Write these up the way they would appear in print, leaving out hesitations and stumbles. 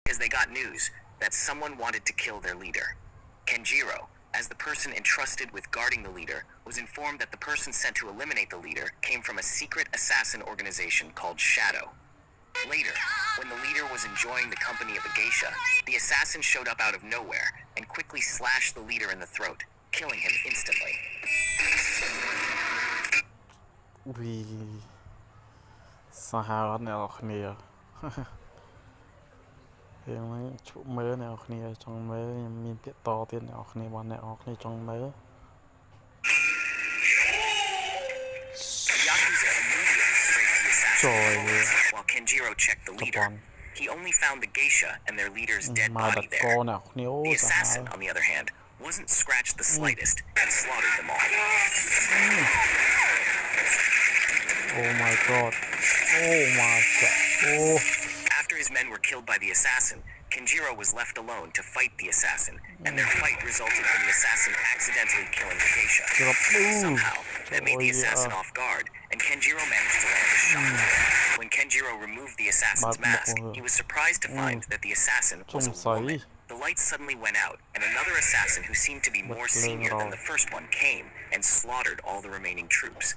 because they got news that someone wanted to kill their leader. Kenjiro, as the person entrusted with guarding the leader, was informed that the person sent to eliminate the leader came from a secret assassin organization called Shadow. Later, when the leader was enjoying the company of a geisha, the assassin showed up out of nowhere and quickly slashed the leader in the throat, killing him instantly. វាសាហាវអ្នកនរគ្នារឿងហ្នឹងជក់មើលអ្នកនរគ្នាចង់មើលខ្ញុំមានពាក្យតទៀតអ្នកនរគ្នាបងអ្នកនរគ្នាចង់មើល Yakuza immediately praised the assassin, while Kenjiro checked the leader. He only found the geisha and their leader's dead body there. The assassin, on the other hand, wasn't scratched the slightest and slaughtered them all. Oh my god. Oh my god. Oh. After his men were killed by the assassin, Kenjiro was left alone to fight the assassin, and their fight resulted in the assassin accidentally killing the geisha. Somehow, that made the assassin off guard, and Kenjiro managed to land a shot. When Kenjiro removed the assassin's mask, he was surprised to find that the assassin was a woman. The lights suddenly went out, and another assassin who seemed to be more senior than the first one came and slaughtered all the remaining troops.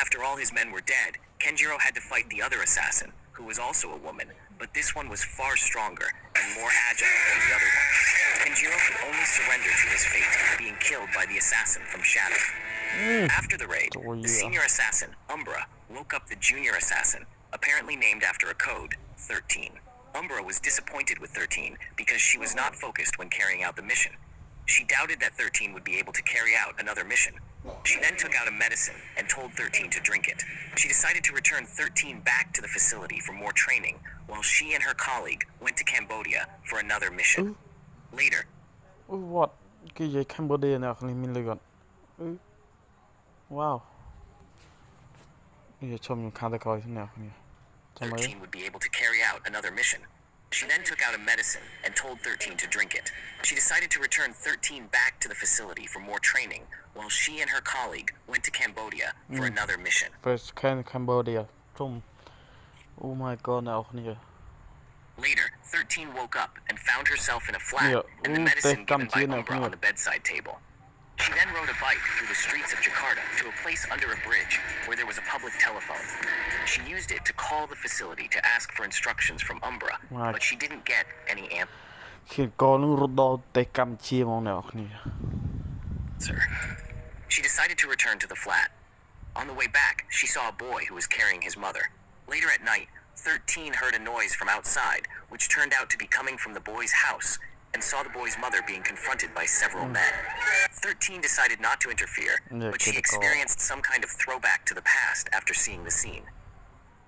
After all his men were dead, Kenjiro had to fight the other assassin, who was also a woman, but this one was far stronger and more agile than the other one. Kenjiro could only surrender to his fate, being killed by the assassin from Shadow. After the raid, the senior assassin, Umbra, woke up the junior assassin, apparently named after a code, 13. Umbra was disappointed with 13 because she was not focused when carrying out the mission. She doubted that 13 would be able to carry out another mission. She then took out a medicine and told 13 to drink it. She decided to return 13 back to the facility for more training, while she and her colleague went to Cambodia for another mission. Later. What? Cambodia now. Wow. 13 would be able to carry out another mission. She then took out a medicine and told 13 to drink it. She decided to return 13 back to the facility for more training, while she and her colleague went to Cambodia for another mission. First Cambodia. Oh my god, now. Later, 13 woke up and found herself in a flat and the medicine given by Umbra on the bedside table. She then rode a bike through the streets of Jakarta to a place under a bridge where there was a public telephone. She used it to call the facility to ask for instructions from Umbra, but she didn't get any answer. She decided to return to the flat. On the way back, she saw a boy who was carrying his mother. Later at night, 13 heard a noise from outside, which turned out to be coming from the boy's house, and saw the boy's mother being confronted by several men. 13 decided not to interfere, but she experienced some kind of throwback to the past after seeing the scene.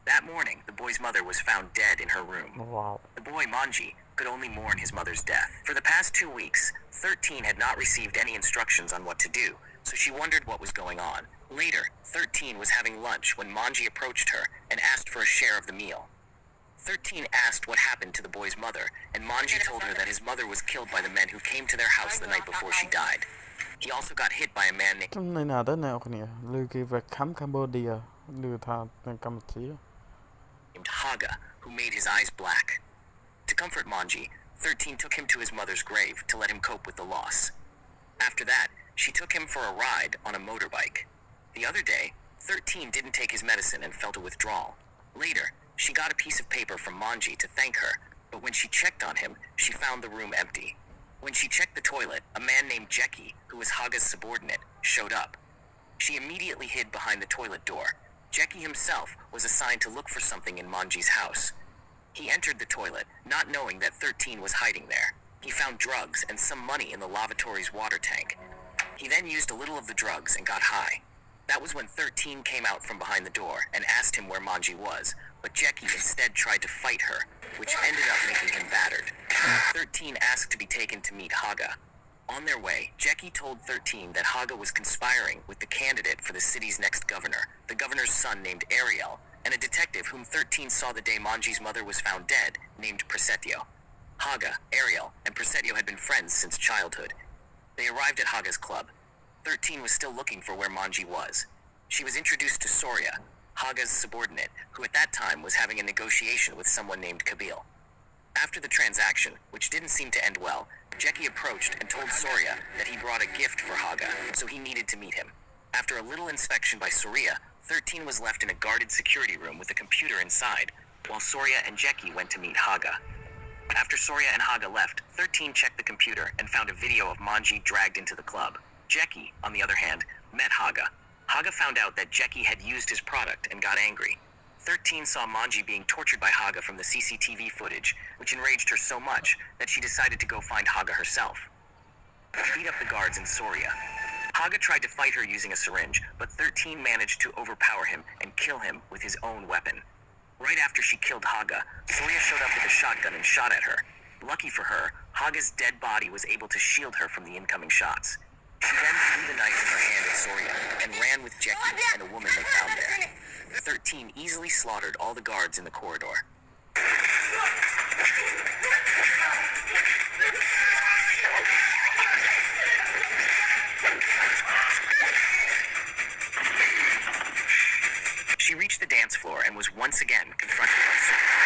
That morning, the boy's mother was found dead in her room. Wow. The boy, Manji, could only mourn his mother's death. For the past 2 weeks, 13 had not received any instructions on what to do, so she wondered what was going on. Later, 13 was having lunch when Manji approached her and asked for a share of the meal. 13 asked what happened to the boy's mother, and Manji told her that his mother was killed by the men who came to their house the night before she died. He also got hit by a man named Haga, who made his eyes black. To comfort Manji, 13 took him to his mother's grave to let him cope with the loss. After that, she took him for a ride on a motorbike. The other day, 13 didn't take his medicine and felt a withdrawal. Later, she got a piece of paper from Manji to thank her, but when she checked on him, she found the room empty. When she checked the toilet, a man named Jackie, who was Haga's subordinate, showed up. She immediately hid behind the toilet door. Jackie himself was assigned to look for something in Manji's house. He entered the toilet, not knowing that 13 was hiding there. He found drugs and some money in the lavatory's water tank. He then used a little of the drugs and got high. That was when 13 came out from behind the door and asked him where Manji was, but Jackie instead tried to fight her, which ended up making him battered. 13 asked to be taken to meet Haga. On their way, Jackie told 13 that Haga was conspiring with the candidate for the city's next governor, the governor's son named Ariel, and a detective whom 13 saw the day Manji's mother was found dead, named Prasetyo. Haga, Ariel, and Prasetyo had been friends since childhood. They arrived at Haga's club. 13 was still looking for where Manji was. She was introduced to Soria, Haga's subordinate, who at that time was having a negotiation with someone named Kabil. After the transaction, which didn't seem to end well, Jackie approached and told Soria that he brought a gift for Haga, so he needed to meet him. After a little inspection by Soria, 13 was left in a guarded security room with a computer inside, while Soria and Jackie went to meet Haga. After Soria and Haga left, 13 checked the computer and found a video of Manji dragged into the club. Jackie, on the other hand, met Haga. Haga found out that Jackie had used his product and got angry. 13 saw Manji being tortured by Haga from the CCTV footage, which enraged her so much that she decided to go find Haga herself. She beat up the guards in Soria. Haga tried to fight her using a syringe, but 13 managed to overpower him and kill him with his own weapon. Right after she killed Haga, Soria showed up with a shotgun and shot at her. Lucky for her, Haga's dead body was able to shield her from the incoming shots. She then threw the knife in her hand at Soria and ran with Jackie and a woman they found there. 13 easily slaughtered all the guards in the corridor. She reached the dance floor and was once again confronted by Soria.